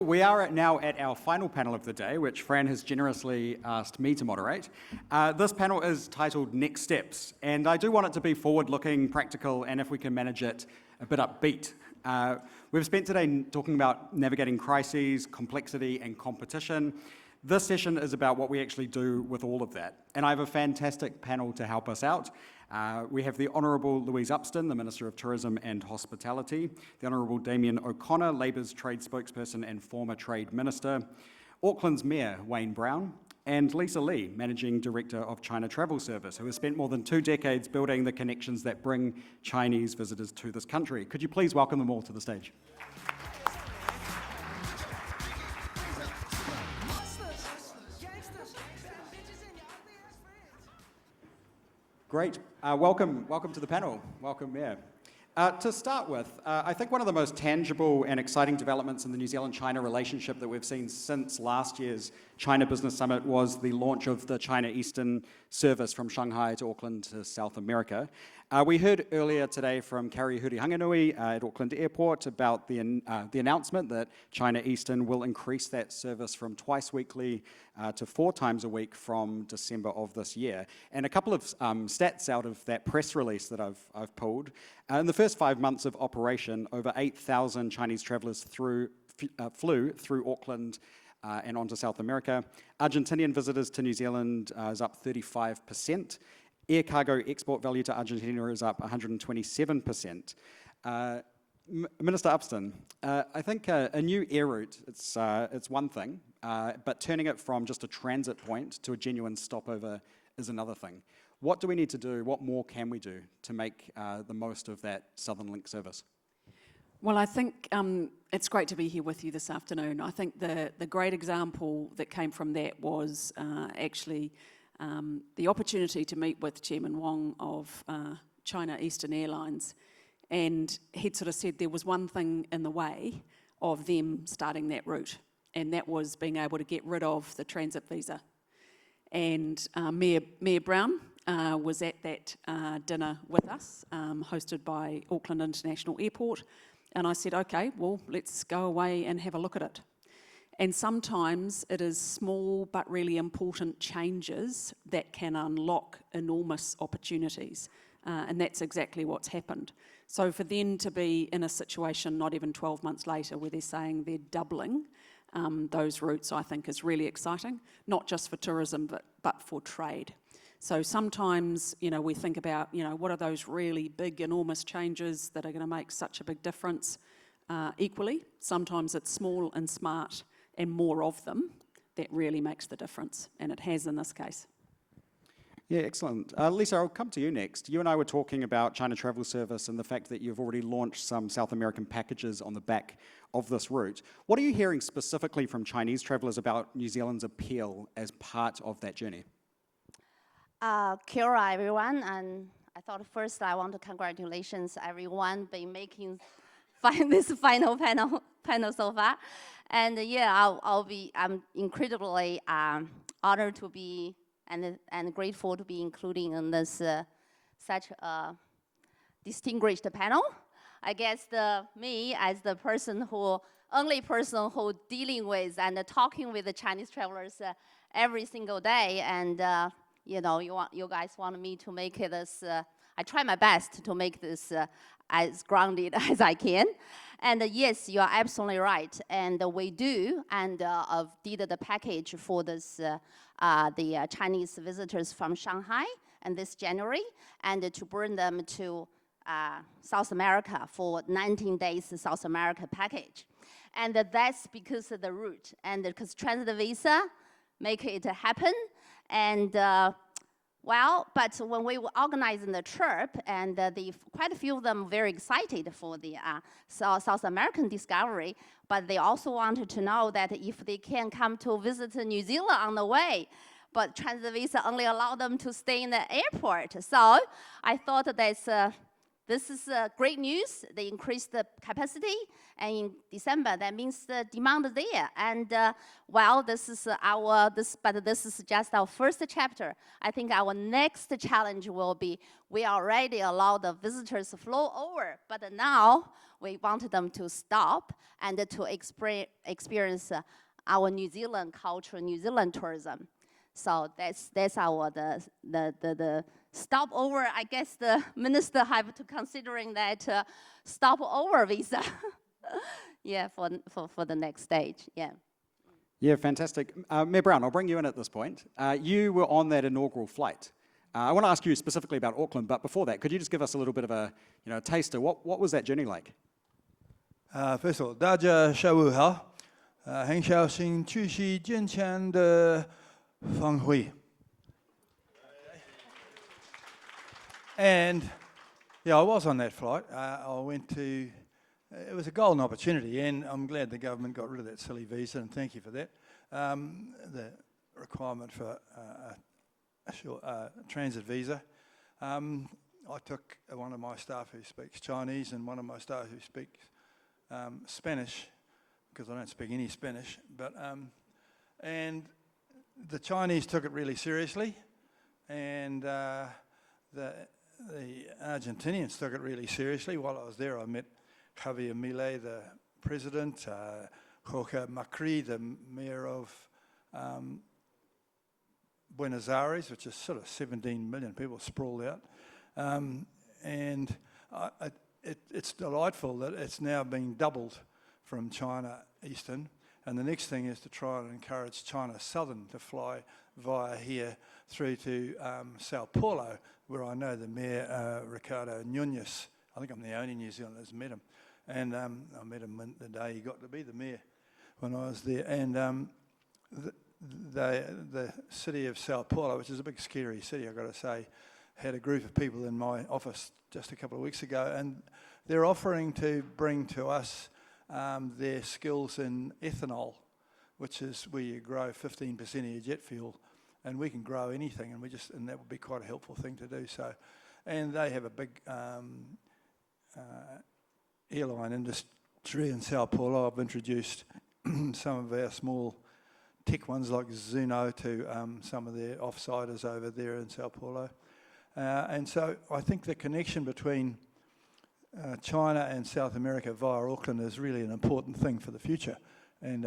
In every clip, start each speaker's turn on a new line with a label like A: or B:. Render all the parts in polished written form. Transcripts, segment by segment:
A: We are now at our final panel of the day, which Fran has generously asked me to moderate. This panel is titled Next Steps, and I do want it to be forward-looking, practical, and if we can manage it, a bit upbeat. We've spent today talking about navigating crises, complexity, and competition. This session is about what we actually do with all of that, and I have a fantastic panel to help us out. We have the Honourable Louise Upston, the Minister of Tourism and Hospitality, the Honourable Damien O'Connor, Labour's Trade Spokesperson and former Trade Minister, Auckland's Mayor Wayne Brown, and Lisa Lee, Managing Director of China Travel Service, who has spent more than 2 decades building the connections that bring Chinese visitors to this country. Could you please welcome them all to the stage? Great. Welcome to the panel. Welcome, Mayor. To start with, I think one of the most tangible and exciting developments in the New Zealand-China relationship that we've seen since last year's China Business Summit was the launch of the China Eastern service from Shanghai to Auckland to South America. We heard earlier today from Kari Hurihanganui at Auckland Airport about the announcement that China Eastern will increase that service from twice weekly to 4 times a week from December of this year. And a couple of stats out of that press release that I've pulled. In the first 5 months of operation, over 8,000 Chinese travellers flew through Auckland and onto South America. Argentinian visitors to New Zealand is up 35%. Air cargo export value to Argentina is up 127%. Minister Upston, I think a new air route, it's one thing, but turning it from just a transit point to a genuine stopover is another thing. What do we need to do? What more can we do to make the most of that Southern Link service?
B: Well, I think it's great to be here with you this afternoon. I think the great example that came from that was actually the opportunity to meet with Chairman Wong of China Eastern Airlines, and he'd sort of said there was one thing in the way of them starting that route, and that was being able to get rid of the transit visa. And Mayor Brown was at that dinner with us, hosted by Auckland International Airport, and I said, okay, well, let's go away and have a look at it. And sometimes it is small but really important changes that can unlock enormous opportunities. And that's exactly what's happened. So for them to be in a situation not even 12 months later where they're saying they're doubling those routes, I think is really exciting, not just for tourism but for trade. So sometimes, we think about, what are those really big, enormous changes that are going to make such a big difference? Equally, sometimes it's small and smart and more of them that really makes the difference, and it has in this case.
A: Yeah, excellent. Lisa, I'll come to you next. You and I were talking about China Travel Service and the fact that you've already launched some South American packages on the back of this route. What are you hearing specifically from Chinese travellers about New Zealand's appeal as part of that journey?
C: Kia ora, everyone, and I thought first I want to congratulations everyone by making this final panel so far. And yeah, I'm incredibly honored to be and grateful to be included in this such a distinguished panel. I guess me as the only person who dealing with and talking with the Chinese travelers every single day, and you guys want me to make this. I try my best to make this as grounded as I can. And yes, you are absolutely right. And we do, and did the package for this the Chinese visitors from Shanghai and this January, and to bring them to South America for 19 days South America package. And that's because of the route, and because transit visa make it happen. And but when we were organizing the trip, and quite a few of them very excited for the South American discovery, but they also wanted to know that if they can come to visit New Zealand on the way, but transit visa only allow them to stay in the airport. So I thought this is great news. They increased the capacity, and in December, that means the demand is there. And this is just our first chapter. I think our next challenge will be, we already allow the visitors to flow over, but now we want them to stop and to experience our New Zealand culture, New Zealand tourism. So that's our the stopover. I guess the minister have to considering that stopover visa. Yeah, for the next stage. Yeah.
A: Yeah, fantastic. Mayor Brown, I'll bring you in at this point. You were on that inaugural flight. I want to ask you specifically about Auckland, but before that, could you just give us a little bit of a taster? What was that journey like?
D: First of all, 大家下午好，很高兴出席今天的峰会。And yeah, I was on that flight. I went to. It was a golden opportunity, and I'm glad the government got rid of that silly visa, and thank you for that. The requirement for a short transit visa. I took one of my staff who speaks Chinese and one of my staff who speaks Spanish, because I don't speak any Spanish. But and the Chinese took it really seriously, and the Argentinians took it really seriously. While I was there, I met Javier Milei, the president, Jorge McCready, the mayor of Buenos Aires, which is sort of 17 million people sprawled out. And it's delightful that it's now being doubled from China Eastern. And the next thing is to try and encourage China Southern to fly via here through to Sao Paulo, where I know the mayor, Ricardo Nunes. I think I'm the only New Zealander that's met him. And I met him the day he got to be the mayor when I was there. And the city of Sao Paulo, which is a big scary city, I've got to say, had a group of people in my office just a couple of weeks ago, and they're offering to bring to us their skills in ethanol, which is where you grow 15% of your jet fuel, and we can grow anything, and that would be quite a helpful thing to do. So, and they have a big airline industry in Sao Paulo. I've introduced some of our small tech ones like Zuno to some of their offsiders over there in Sao Paulo. And so I think the connection between China and South America via Auckland is really an important thing for the future. And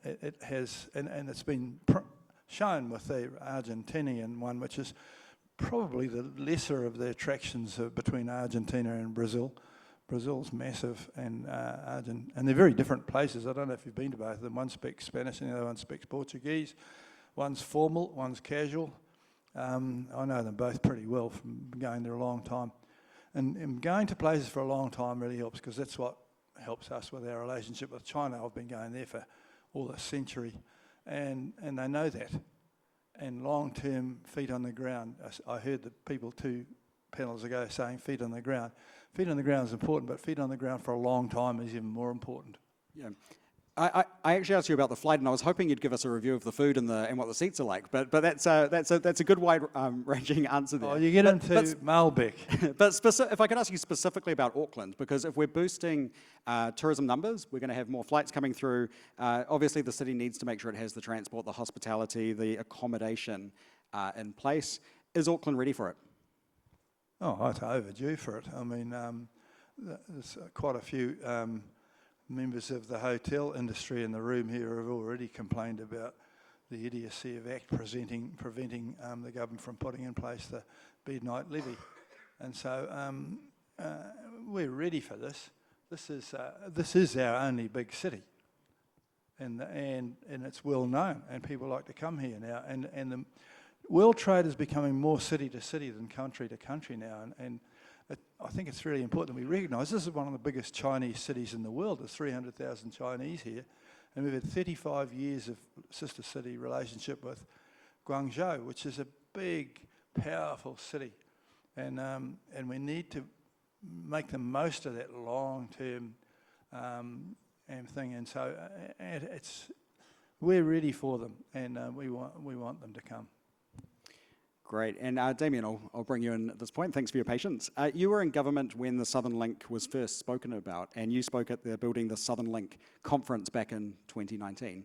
D: it has, and it's been shown with the Argentinian one, which is probably the lesser of the attractions between Argentina and Brazil. Brazil's massive, and they're very different places. I don't know if you've been to both of them. One speaks Spanish and the other one speaks Portuguese. One's formal, one's casual. I know them both pretty well from going there a long time. And going to places for a long time really helps, because that's what helps us with our relationship with China. I've been going there for all a century, and they know that. And long-term feet on the ground. I heard the people 2 panels ago saying feet on the ground. Feet on the ground is important, but feet on the ground for a long time is even more important.
A: Yeah. I actually asked you about the flight, and I was hoping you'd give us a review of the food and what the seats are like. But that's a good wide-ranging answer there.
D: Oh, you get into Malbec.
A: But if I could ask you specifically about Auckland, because if we're boosting tourism numbers, we're going to have more flights coming through. Obviously, the city needs to make sure it has the transport, the hospitality, the accommodation in place. Is Auckland ready for it?
D: Oh, it's overdue for it. I mean, there's quite a few members of the hotel industry in the room here have already complained about the idiocy of Act preventing the government from putting in place the bed night levy. And so we're ready for this. This is our only big city, and it's well known, and people like to come here now. And the world trade is becoming more city to city than country to country now, and I think it's really important that we recognise this is one of the biggest Chinese cities in the world. There's 300,000 Chinese here, and we've had 35 years of sister city relationship with Guangzhou, which is a big, powerful city, and we need to make the most of that long-term thing. And so we're ready for them, and we want them to come.
A: Great. And Damien, I'll bring you in at this point. Thanks for your patience. You were in government when the Southern Link was first spoken about, and you spoke at the Building the Southern Link conference back in 2019.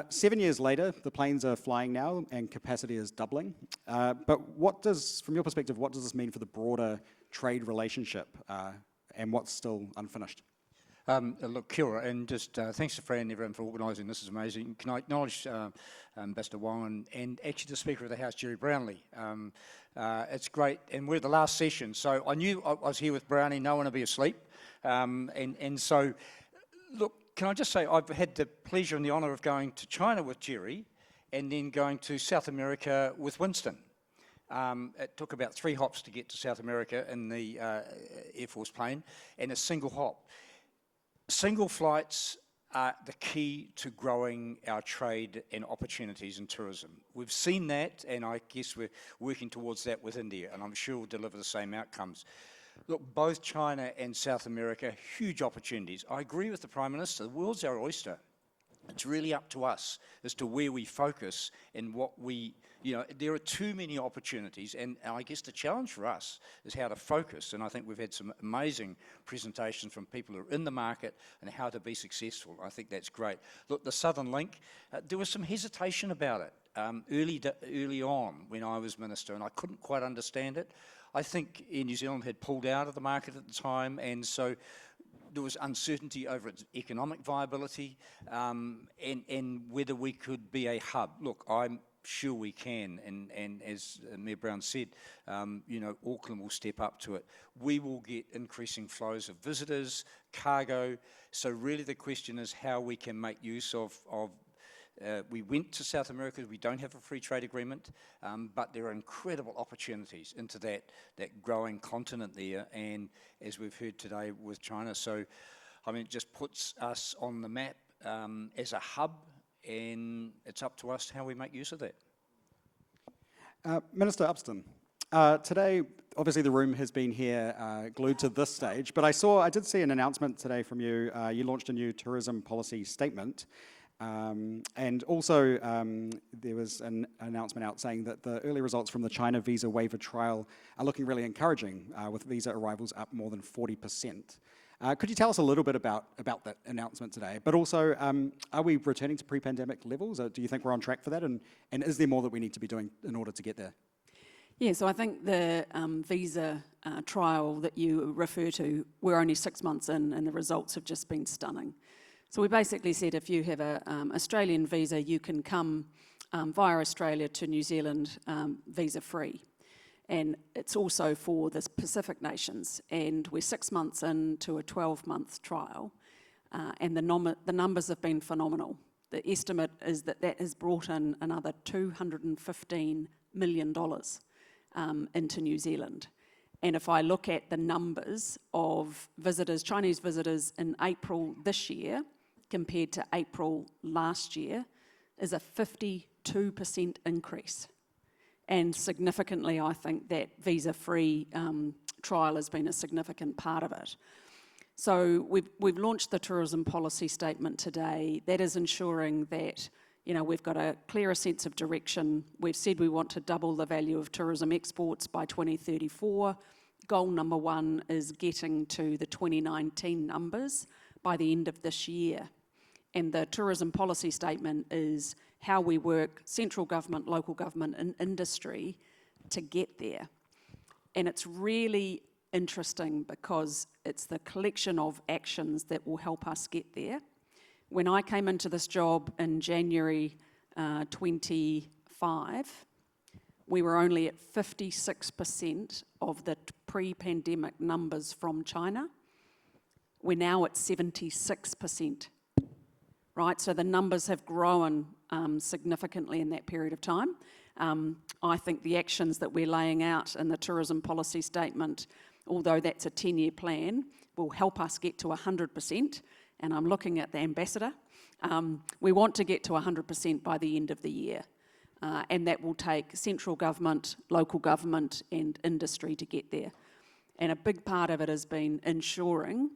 A: 7 years later, the planes are flying now and capacity is doubling. But from your perspective, what does this mean for the broader trade relationship and what's still unfinished?
E: Look, kia ora, and just thanks to Fran and everyone for organising. This is amazing. Can I acknowledge Ambassador Wong and actually the Speaker of the House, Jerry Brownlee. It's great, and we're at the last session, so I knew I was here with Brownie, no one would be asleep. And so, look, can I just say I've had the pleasure and the honour of going to China with Jerry and then going to South America with Winston. It took about 3 hops to get to South America in the Air Force plane, and a single hop. Single flights are the key to growing our trade and opportunities in tourism. We've seen that, and I guess we're working towards that with India, and I'm sure we'll deliver the same outcomes. Look, both China and South America, huge opportunities. I agree with the Prime Minister, the world's our oyster. It's really up to us as to where we focus and what we, there are too many opportunities, and I guess the challenge for us is how to focus, and I think we've had some amazing presentations from people who are in the market and how to be successful. I think that's great. Look, the Southern Link, there was some hesitation about it early on when I was Minister, and I couldn't quite understand it. I think New Zealand had pulled out of the market at the time, and so there was uncertainty over its economic viability and whether we could be a hub. Look, I'm sure we can, and as Mayor Brown said, Auckland will step up to it. We will get increasing flows of visitors, cargo, so really the question is how we can make use of we went to South America, we don't have a free trade agreement, but there are incredible opportunities into that growing continent there, and as we've heard today with China, so I mean it just puts us on the map as a hub, and it's up to us how we make use of that.
A: Minister Upston, today obviously the room has been here glued to this stage, but I did see an announcement today from you. You launched a new tourism policy statement. And also, there was an announcement out saying that the early results from the China visa waiver trial are looking really encouraging, with visa arrivals up more than 40%. Could you tell us a little bit about that announcement today? But also, are we returning to pre-pandemic levels? Do you think we're on track for that? And is there more that we need to be doing in order to get there?
B: Yeah, so I think the visa trial that you refer to, we're only 6 months in, and the results have just been stunning. So we basically said if you have an Australian visa, you can come via Australia to New Zealand visa-free. And it's also for the Pacific nations. And we're 6 months into a 12-month trial, and the numbers have been phenomenal. The estimate is that has brought in another $215 million into New Zealand. And if I look at the numbers of visitors, Chinese visitors in April this year, compared to April last year, is a 52% increase. And significantly, I think that visa-free trial has been a significant part of it. So we've launched the tourism policy statement today. That is ensuring that we've got a clearer sense of direction. We've said we want to double the value of tourism exports by 2034. Goal number 1 is getting to the 2019 numbers by the end of this year. And the tourism policy statement is how we work, central government, local government and industry to get there. And it's really interesting because it's the collection of actions that will help us get there. When I came into this job in January 25, we were only at 56% of the pre-pandemic numbers from China. We're now at 76%. Right, so the numbers have grown significantly in that period of time. I think the actions that we're laying out in the tourism policy statement, although that's a 10-year plan, will help us get to 100%. And I'm looking at the ambassador. We want to get to 100% by the end of the year. And that will take central government, local government and industry to get there. And a big part of it has been ensuring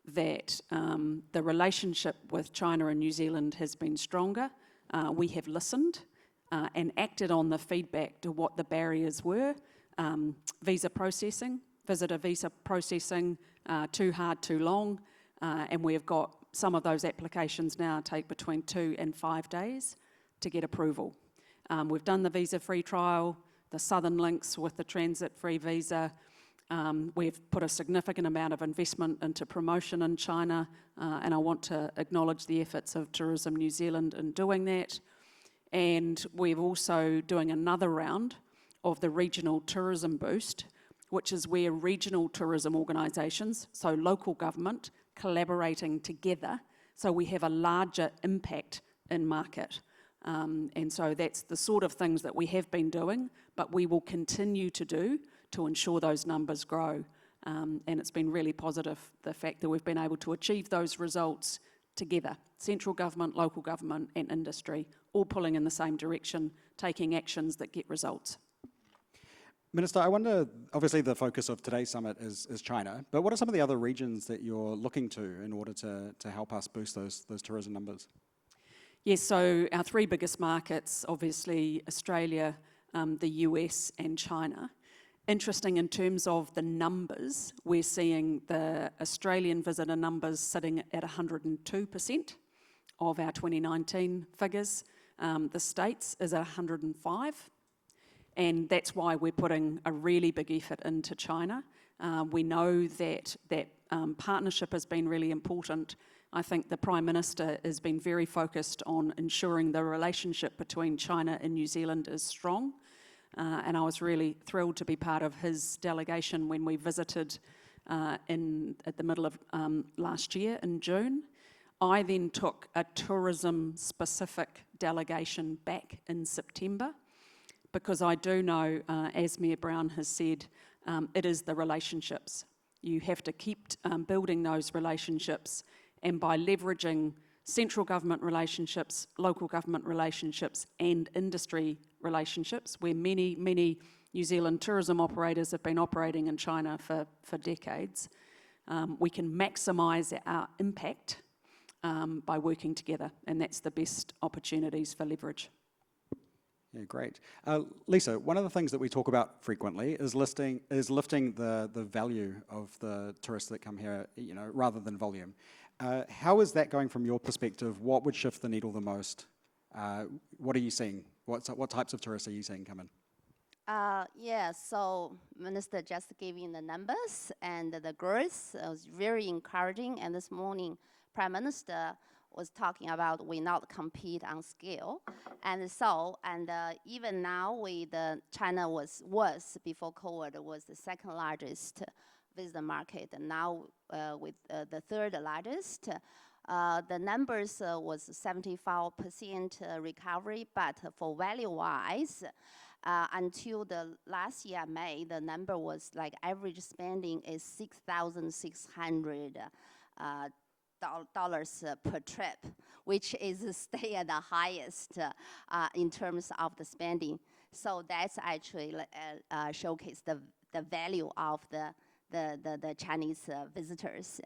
B: that the relationship with China and New Zealand has been stronger. We have listened and acted on the feedback to what the barriers were. Visitor visa processing, too hard, too long, and we've got some of those applications now take between 2 and 5 days to get approval. We've done the visa-free trial, the Southern Links with the transit-free visa, We've put a significant amount of investment into promotion in China, and I want to acknowledge the efforts of Tourism New Zealand in doing that. And we're also doing another round of the Regional Tourism Boost, which is where regional tourism organisations, so local government, collaborating together, so we have a larger impact in market. And so that's the sort of things that we have been doing, but we will continue to do to ensure those numbers grow. And it's been really positive, the fact that we've been able to achieve those results together. Central government, local government and industry, all pulling in the same direction, taking actions that get results.
A: Minister, I wonder, obviously the focus of today's summit is China, but what are some of the other regions that you're looking to in order to help us boost those tourism numbers?
B: Yes, so our three biggest markets, obviously Australia, the US and China. Interesting in terms of the numbers, we're seeing the Australian visitor numbers sitting at 102% of our 2019 figures. The States is at 105, and that's why we're putting a really big effort into China. We know that partnership has been really important. I think the Prime Minister has been very focused on ensuring the relationship between China and New Zealand is strong. And I was really thrilled to be part of his delegation when we visited at the middle of last year in June. I then took a tourism-specific delegation back in September, because I do know, as Mayor Brown has said, it is the relationships. You have to keep building those relationships, and by leveraging central government relationships, local government relationships and industry relationships, where many New Zealand tourism operators have been operating in China for decades, we can maximise our impact by working together, and that's the best opportunities for leverage.
A: Yeah, great. Lisa, one of the things that we talk about frequently is lifting the value of the tourists that come here, rather than volume. How is that going from your perspective? What would shift the needle the most? What are you seeing? What types of tourists are you seeing come in?
C: Yeah, so Minister just gave you the numbers, and the growth was very encouraging. And this morning, Prime Minister was talking about we not compete on scale. And so, even now, China was before COVID, was the second largest visitor market, and now with the third largest. The numbers was 75% recovery, but for value-wise, until the last year, May, the number was like average spending is $6,600 per trip, which is stay at the highest in terms of the spending. So that's actually showcase the value of the Chinese visitors.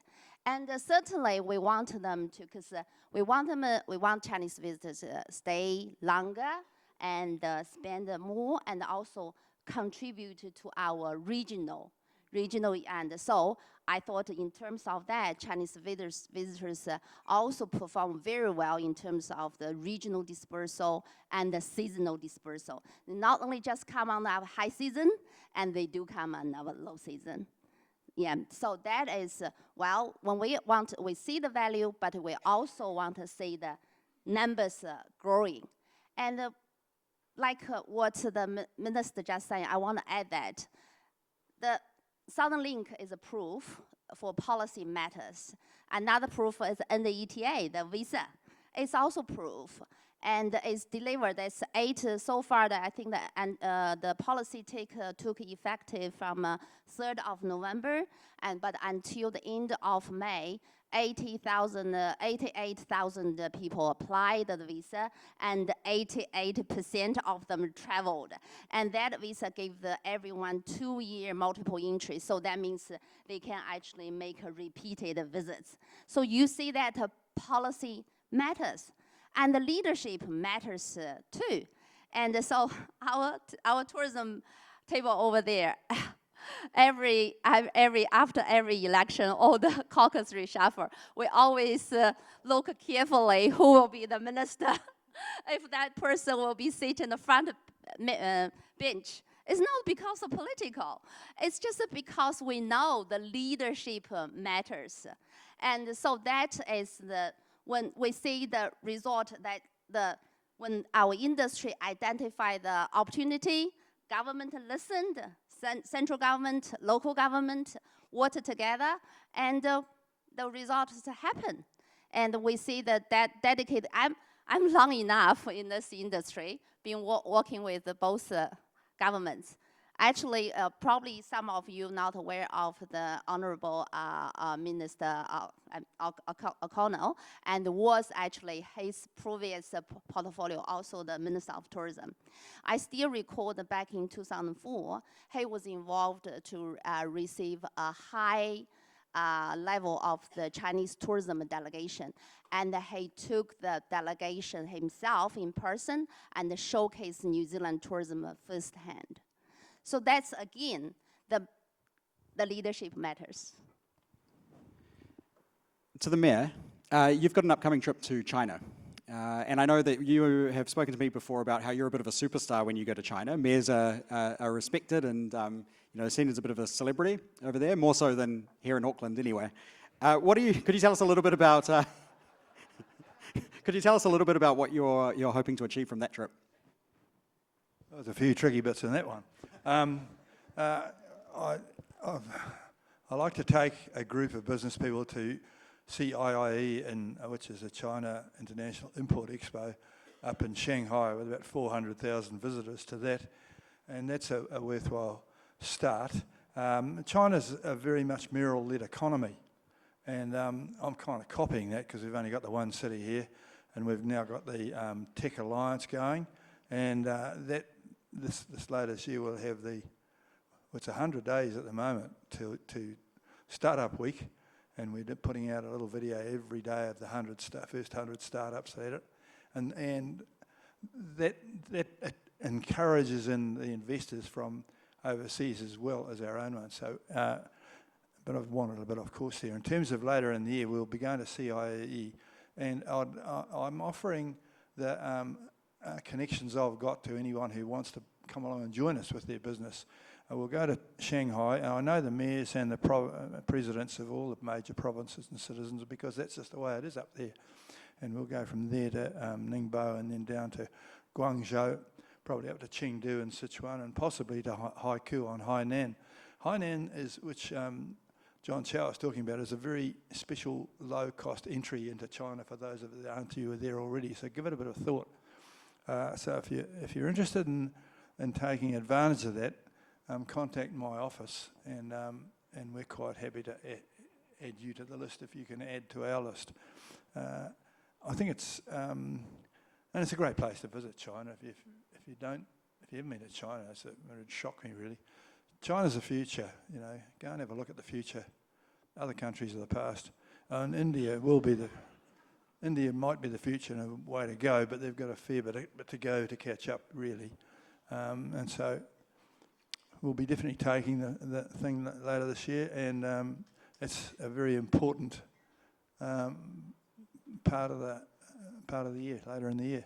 C: And certainly we want them to, because we want Chinese visitors to stay longer and spend more, and also contribute to our regional. And so I thought in terms of that, Chinese visitors also perform very well in terms of the regional dispersal and the seasonal dispersal. They not only just come on our high season, and they do come on our low season. Yeah, so that is, when we see the value, but we also want to see the numbers growing. And like what the minister just said, I want to add that the Southern Link is a proof for policy matters. Another proof is NETA, the visa. It's also proof. And it's delivered. There's 8 so far. That I think that the policy took effective from 3rd of November, but until the end of May, 88,000 people applied the visa, and 88% of them traveled. And that visa gave everyone 2-year multiple entry. So that means they can actually make repeated visits. So you see that policy matters. And the leadership matters too. And so our tourism table over there, after every election, all the caucus reshuffle, we always look carefully who will be the minister. If that person will be sitting in the front bench, It's not because of political. It's just because we know the leadership matters. And so that is when we see the result that when our industry identified the opportunity, government listened, central government, local government worked together, and the results happen. And we see that dedicated, I'm long enough in this industry, been working with both governments. Actually, probably some of you not aware of the Honorable Minister O'Connell, and was actually his previous portfolio, also the Minister of Tourism. I still recall that back in 2004, he was involved to receive a high level of the Chinese tourism delegation. And he took the delegation himself in person and showcased New Zealand tourism firsthand. So that's, again, the leadership matters.
A: To the Mayor, you've got an upcoming trip to China. And I know that you have spoken to me before about how you're a bit of a superstar when you go to China. Mayors are respected and seen as a bit of a celebrity over there, more so than here in Auckland anyway. Could you tell us a little bit about what you're hoping to achieve from that trip?
D: There's a few tricky bits in that one. I like to take a group of business people to CIIE, which is a China International Import Expo, up in Shanghai with about 400,000 visitors to that, and that's a worthwhile start. China's a very much mayoral-led economy, and I'm kind of copying that because we've only got the one city here, and we've now got the Tech Alliance going, and this later this year we'll have it's 100 days at the moment to Startup Week, and we're putting out a little video every day of the first 100 startups at it, and that encourages in the investors from overseas as well as our own ones. So, but I've wandered a bit off course there. In terms of later in the year, we'll be going to CIIE, and I'm offering the connections I've got to anyone who wants to come along and join us with their business. We'll go to Shanghai, and I know the mayors and the presidents of all the major provinces and citizens because that's just the way it is up there. And we'll go from there to Ningbo and then down to Guangzhou, probably up to Chengdu and Sichuan, and possibly to Haikou on Hainan. Hainan which John Chow was talking about, is a very special low-cost entry into China for those of you who are there already. So give it a bit of thought. So if you're interested in taking advantage of that, contact my office, and we're quite happy to add you to the list if you can add to our list. I think it's and it's a great place to visit China. If you haven't been to China, it would shock me really. China's the future, Go and have a look at the future. Other countries are the past, and India might be the future and a way to go, but they've got a fair bit to go to catch up really, and so. We'll be definitely taking the thing later this year, and it's a very important part of the year, later in the year.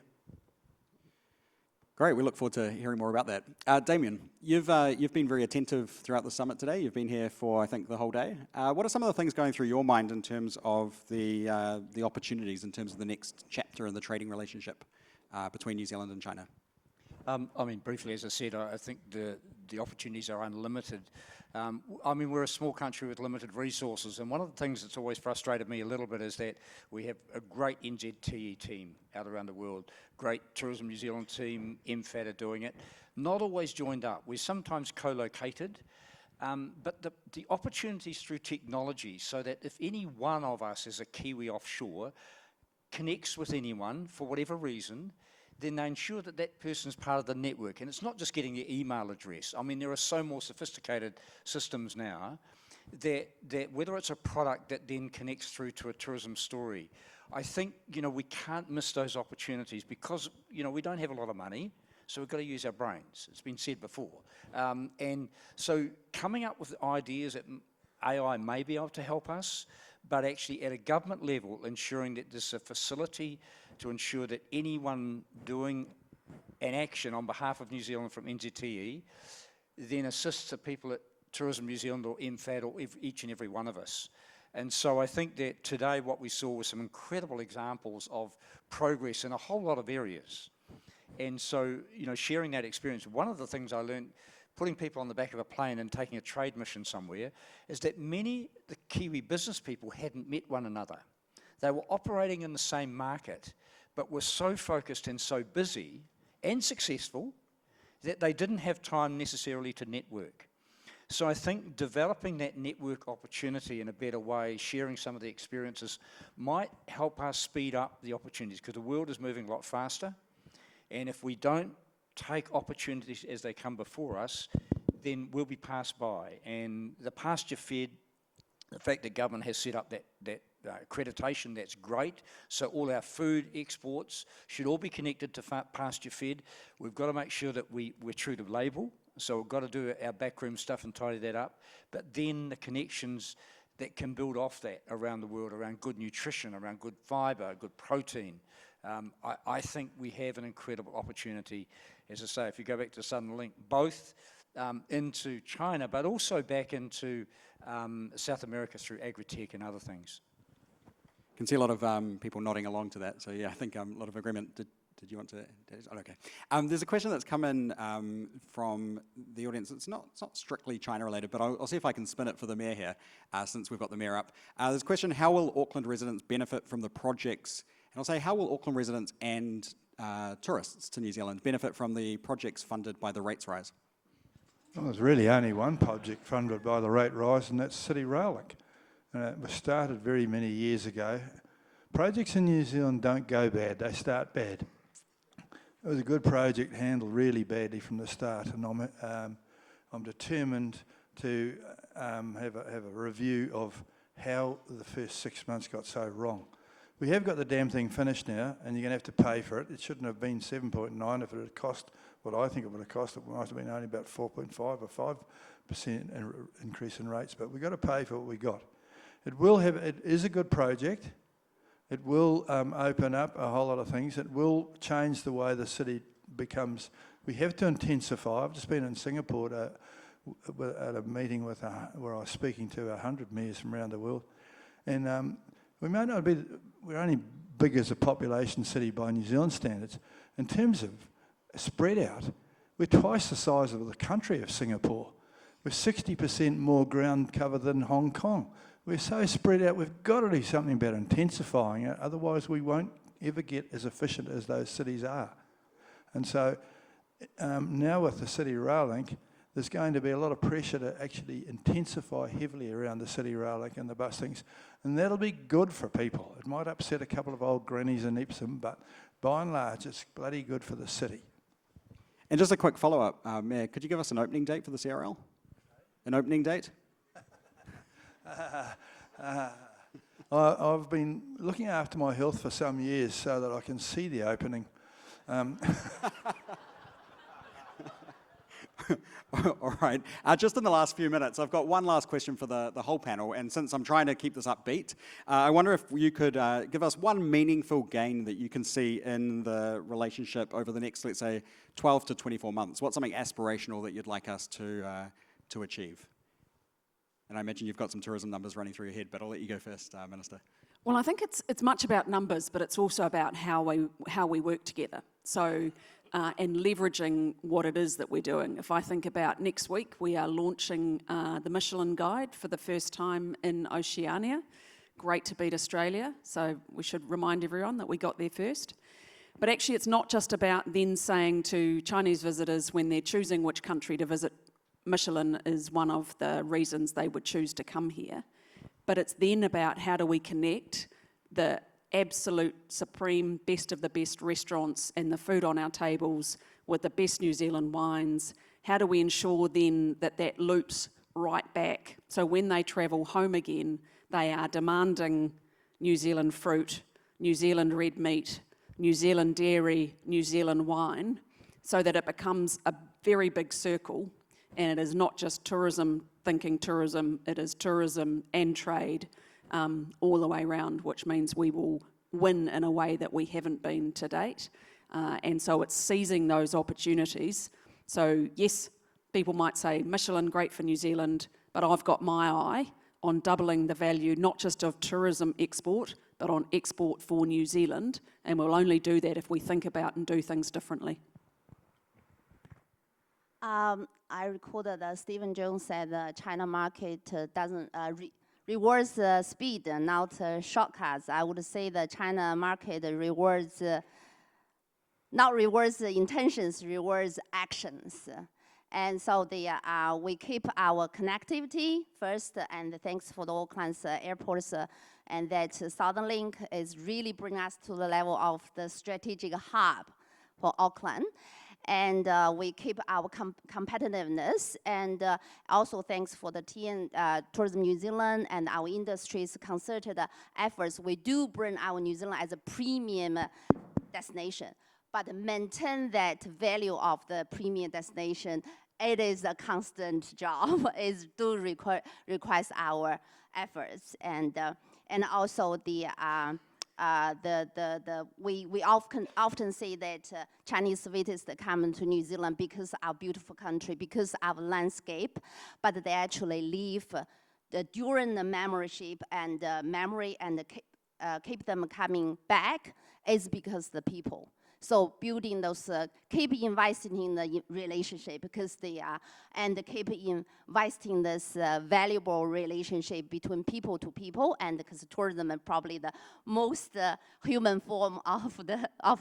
A: Great, we look forward to hearing more about that. Damien, you've been very attentive throughout the summit today. You've been here for, I think, the whole day. What are some of the things going through your mind in terms of the opportunities, in terms of the next chapter in the trading relationship between New Zealand and China?
E: Briefly, as I said, I think the opportunities are unlimited. We're a small country with limited resources, and one of the things that's always frustrated me a little bit is that we have a great NZTE team out around the world, great Tourism New Zealand team, MFAT are doing it, not always joined up. We're sometimes co-located, but the opportunities through technology, so that if any one of us as a Kiwi offshore connects with anyone for whatever reason, then they ensure that that person's part of the network. And it's not just getting their email address. There are so more sophisticated systems now that whether it's a product that then connects through to a tourism story, I think, we can't miss those opportunities because, we don't have a lot of money, so we've got to use our brains. It's been said before. And so coming up with ideas that AI may be able to help us, but actually at a government level, ensuring that there's a facility to ensure that anyone doing an action on behalf of New Zealand from NZTE then assists the people at Tourism New Zealand or MFAT or each and every one of us. And so I think that today what we saw was some incredible examples of progress in a whole lot of areas. And so, you know, sharing that experience, one of the things I learned putting people on the back of a plane and taking a trade mission somewhere is that the Kiwi business people hadn't met one another. They were operating in the same market, but were so focused and so busy and successful that they didn't have time necessarily to network. So I think developing that network opportunity in a better way, sharing some of the experiences, might help us speed up the opportunities, because the world is moving a lot faster. And if we don't take opportunities as they come before us, then we'll be passed by. And the pasture-fed, the fact that government has set up that accreditation, that's great. So all our food exports should all be connected to pasture-fed. We've got to make sure that we're true to label. So we've got to do our backroom stuff and tidy that up. But then the connections that can build off that around the world, around good nutrition, around good fibre, good protein, I think we have an incredible opportunity, as I say, if you go back to Southern Link, both into China, but also back into South America through agri-tech and other things.
A: Can see a lot of people nodding along to that. So yeah, I think a lot of agreement. Did you want to? Oh, okay. There's a question that's come in from the audience. It's not strictly China related, but I'll see if I can spin it for the mayor here, since we've got the mayor up. There's a question: how will Auckland residents benefit from the projects? And I'll say, how will Auckland residents and tourists to New Zealand benefit from the projects funded by the rates rise?
D: Well, there's really only one project funded by the rate rise, and that's City Rail Link. It was started very many years ago. Projects in New Zealand don't go bad, they start bad. It was a good project, handled really badly from the start, and I'm determined to have a review of how the first 6 months got so wrong. We have got the damn thing finished now, and you're going to have to pay for it. It shouldn't have been 7.9 if it had cost what I think it would have cost. It might have been only about 4.5 or 5% increase in rates, but we've got to pay for what we got. It is a good project. It will open up a whole lot of things. It will change the way the city becomes. We have to intensify. I've just been in Singapore at a meeting where I was speaking to 100 mayors from around the world. And we may not be, we're only big as a population city by New Zealand standards. In terms of spread out, we're twice the size of the country of Singapore. We're 60% more ground cover than Hong Kong. We're so spread out, we've got to do something about intensifying it, otherwise we won't ever get as efficient as those cities are. And so now with the City Rail Link, there's going to be a lot of pressure to actually intensify heavily around the City Rail Link and the bus things, and that'll be good for people. It might upset a couple of old grannies in Epsom, but by and large, it's bloody good for the city.
A: And just a quick follow-up, Mayor, could you give us an opening date for the CRL? An opening date?
D: I've been looking after my health for some years so that I can see the opening.
A: All right. Just in the last few minutes, I've got one last question for the whole panel, and since I'm trying to keep this upbeat, I wonder if you could give us one meaningful gain that you can see in the relationship over the next, let's say, 12 to 24 months. What's something aspirational that you'd like us to achieve? And I imagine you've got some tourism numbers running through your head, but I'll let you go first, Minister.
B: Well, I think it's much about numbers, but it's also about how we work together. So, and leveraging what it is that we're doing. If I think about next week, we are launching the Michelin Guide for the first time in Oceania. Great to beat Australia, so we should remind everyone that we got there first. But actually, it's not just about then saying to Chinese visitors when they're choosing which country to visit, Michelin is one of the reasons they would choose to come here. But it's then about how do we connect the absolute supreme best of the best restaurants and the food on our tables with the best New Zealand wines. How do we ensure then that loops right back? So when they travel home again, they are demanding New Zealand fruit, New Zealand red meat, New Zealand dairy, New Zealand wine, so that it becomes a very big circle. And it is not just tourism thinking tourism, it is tourism and trade all the way around, which means we will win in a way that we haven't been to date. And so it's seizing those opportunities. So yes, people might say, Michelin, great for New Zealand, but I've got my eye on doubling the value, not just of tourism export, but on export for New Zealand, and we'll only do that if we think about and do things differently.
C: I recall that Stephen Jones said the China market doesn't rewards speed, not shortcuts. I would say the China market rewards, not rewards intentions, rewards actions. And so we keep our connectivity first, and thanks for the Auckland's airports, and that Southern Link is really bringing us to the level of the strategic hub for Auckland. And we keep our competitiveness, and also thanks for the Tourism New Zealand and our industry's concerted efforts, we do bring our New Zealand as a premium destination, but maintain that value of the premium destination. It is a constant job. It do requires our efforts, and also we often say that Chinese visitors come to New Zealand because our beautiful country, because our landscape, but they actually live during the membership and memory and keep them coming back is because the people. So building those, keep investing in the relationship because they are, and keep investing this valuable relationship between people to people, and because tourism is probably the most human form of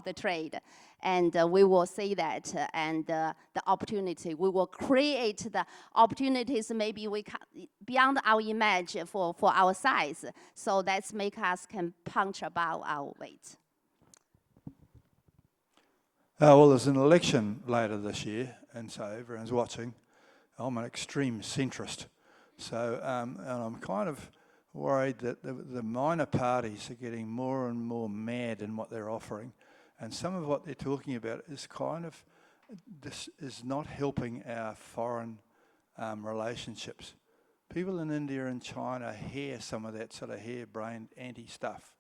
C: the trade. And we will say that, and the opportunity, we will create the opportunities maybe we can, beyond our image for our size. So that's make us can punch above our weight.
D: Well, there's an election later this year, and so everyone's watching. I'm an extreme centrist, so and I'm kind of worried that the minor parties are getting more and more mad in what they're offering, and some of what they're talking about is kind of, this is not helping our foreign relationships. People in India and China hear some of that sort of harebrained anti-stuff,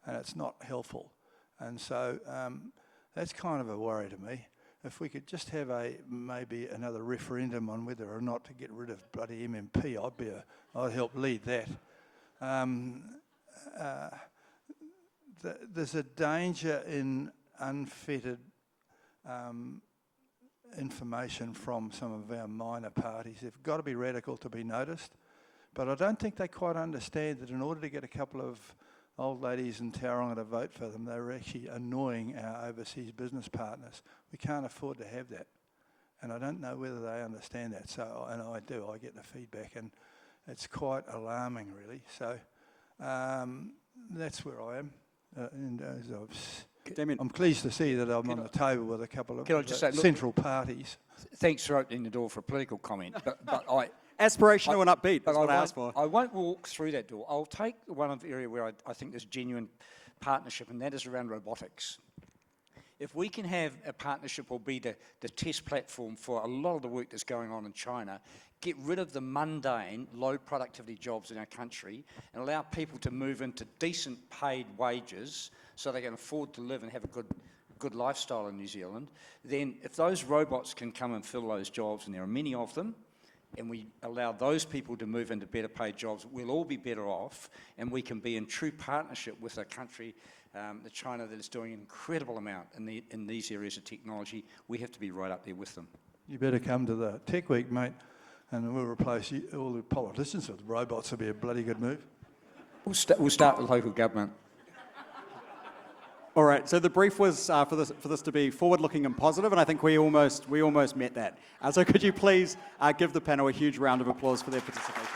D: and it's not helpful, and so that's kind of a worry to me. If we could just have maybe another referendum on whether or not to get rid of bloody MMP, I'd help lead that. There's a danger in unfettered information from some of our minor parties. They've got to be radical to be noticed, but I don't think they quite understand that in order to get a couple of old ladies in Tauranga to vote for them, they were actually annoying our overseas business partners. We can't afford to have that. And I don't know whether they understand that. So, and I do, I get the feedback, and it's quite alarming, really. So that's where I am.
A: Damien,
D: I'm pleased to see that I'm on the table with a couple of central parties.
E: Thanks for opening the door for a political comment, but I...
A: Aspirational and upbeat, that's what I asked for.
E: I won't walk through that door. I'll take one of the area where I think there's genuine partnership, and that is around robotics. If we can have a partnership or be the test platform for a lot of the work that's going on in China, get rid of the mundane, low productivity jobs in our country, and allow people to move into decent paid wages so they can afford to live and have a good lifestyle in New Zealand, then if those robots can come and fill those jobs, and there are many of them, and we allow those people to move into better paid jobs, we'll all be better off, and we can be in true partnership with a country, the China, that is doing an incredible amount in these areas of technology. We have to be right up there with them.
D: You better come to the Tech Week, mate, and we'll replace all the politicians with robots. Will be a bloody good move.
E: We'll start with local government.
A: All right, so the brief was for this to be forward-looking and positive, and I think we almost met that. So could you please give the panel a huge round of applause for their participation?